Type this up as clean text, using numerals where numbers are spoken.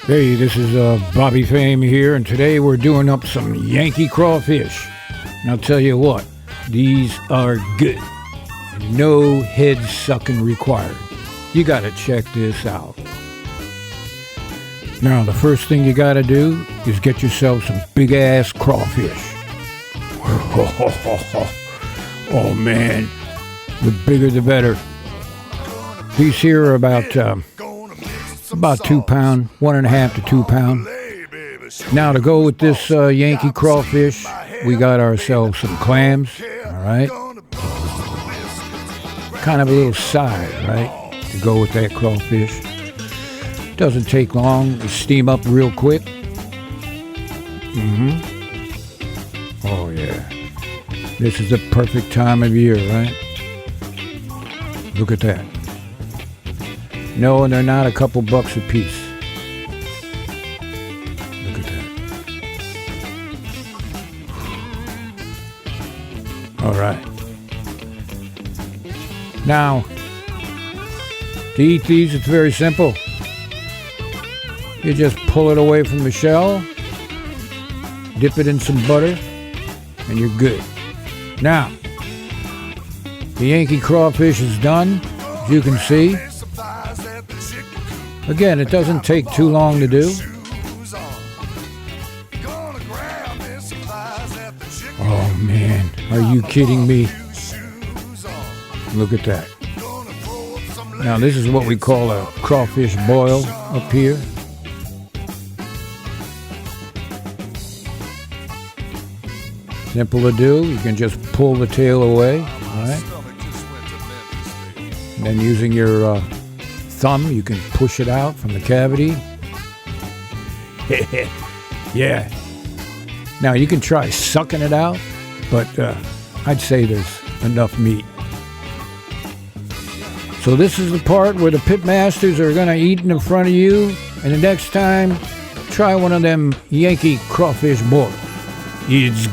Hey, this is Bobby Fame here, and today we're doing up some Yankee Crawfish. And I'll tell you what, these are good. No head sucking required. You gotta check this out. Now, the first thing you gotta do is get yourself some big ass crawfish. Oh man, the bigger the better. These here are about 2 pound, 1.5 to 2 pound. Now to go with this Yankee crawfish, we got ourselves some clams, all right? Kind of a little side, right, to go with that crawfish. Doesn't take long to steam up real quick. Oh yeah, this is the perfect time of year, right? Look at that. No, and they're not a couple bucks a piece. Look at that. All right. Now, to eat these, it's very simple. You just pull it away from the shell, dip it in some butter, and you're good. Now, the Yankee crawfish is done, as you can see. Again, it doesn't take too long to do. Oh man, are you kidding me? Look at that. Now this is what we call a crawfish boil up here. Simple to do. You can just pull the tail away, all right? And then using your thumb, you can push it out from the cavity. Yeah. Now you can try sucking it out, but I'd say there's enough meat. So this is the part where the pit masters are gonna eat in front of you, and the next time, try one of them Yankee crawfish boils. It's